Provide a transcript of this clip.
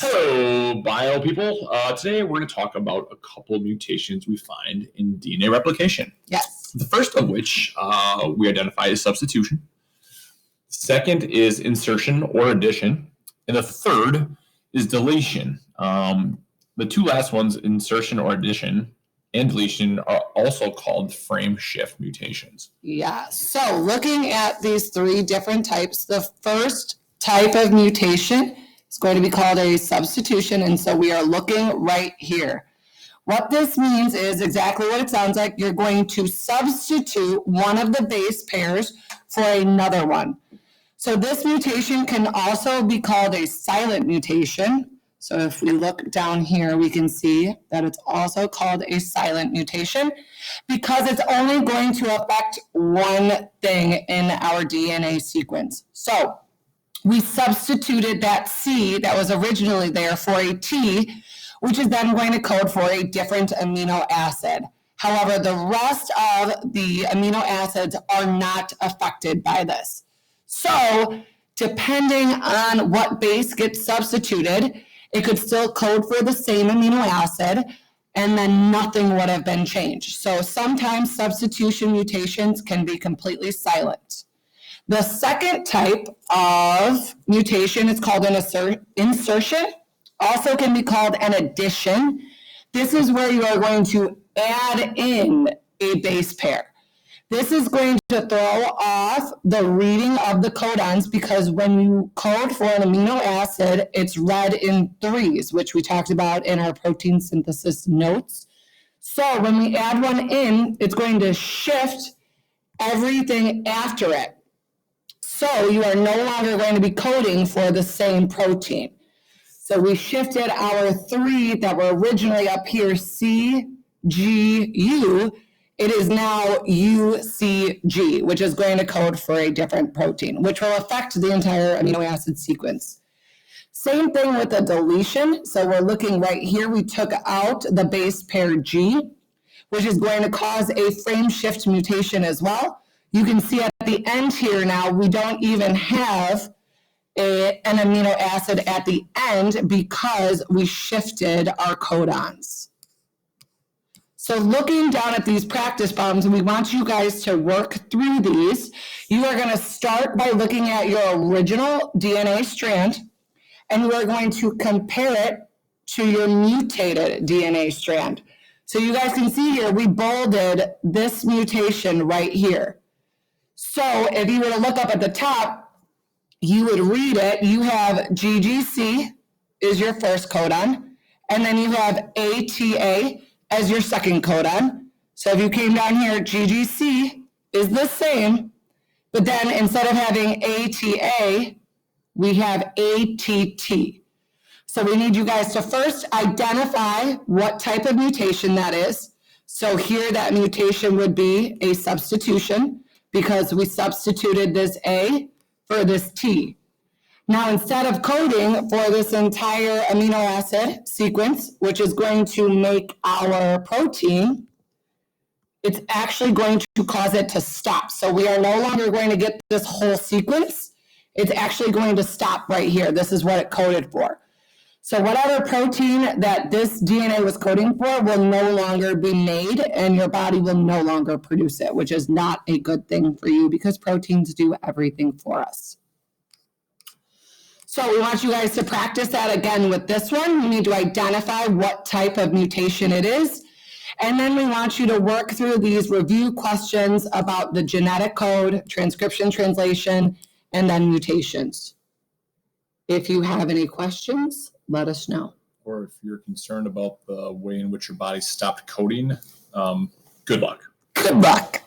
Hello, bio people. Today we're going to talk about a couple of mutations we find in DNA replication. Yes. The first of which we identify as substitution. Second is insertion or addition. And the third is deletion. The two last ones, insertion or addition, and deletion, are also called frame shift mutations. Yeah. So looking at these three different types, the first type of mutation is going to be called a substitution. And so we are looking right here. What this means is exactly what it sounds like. You're going to substitute one of the base pairs for another one. So this mutation can also be called a silent mutation. So if we look down here, we can see that it's also called a silent mutation because it's only going to affect one thing in our DNA sequence. So we substituted that C that was originally there for a T, which is then going to code for a different amino acid. However, the rest of the amino acids are not affected by this. So depending on what base gets substituted, it could still code for the same amino acid, and then nothing would have been changed. So sometimes substitution mutations can be completely silent. The second type of mutation is called an insertion, also can be called an addition. This is where you are going to add in a base pair. This is going to throw off the reading of the codons because when you code for an amino acid, it's read in threes, which we talked about in our protein synthesis notes. So when we add one in, it's going to shift everything after it. So you are no longer going to be coding for the same protein. So we shifted our three that were originally up here, C, G, U. It is now UCG, which is going to code for a different protein, which will affect the entire amino acid sequence. Same thing with the deletion. So we're looking right here. We took out the base pair G, which is going to cause a frame shift mutation as well. You can see at the end here now, we don't even have an amino acid at the end because we shifted our codons. So looking down at these practice problems, we want you guys to work through these. You are going to start by looking at your original DNA strand, and you are going to compare it to your mutated DNA strand. So you guys can see here, we bolded this mutation right here. So if you were to look up at the top, you would read it. You have GGC is your first codon, and then you have ATA as your second codon. So if you came down here, GGC is the same, but then instead of having ATA, we have ATT. So we need you guys to first identify what type of mutation that is. So here that mutation would be a substitution because we substituted this A for this T. Now, instead of coding for this entire amino acid sequence, which is going to make our protein, it's actually going to cause it to stop. So we are no longer going to get this whole sequence. It's actually going to stop right here. This is what it coded for. So whatever protein that this DNA was coding for will no longer be made, and your body will no longer produce it, which is not a good thing for you because proteins do everything for us. So we want you guys to practice that again with this one. You need to identify what type of mutation it is. And then we want you to work through these review questions about the genetic code, transcription, translation, and then mutations. If you have any questions, let us know. Or if you're concerned about the way in which your body stopped coding, good luck. Good luck.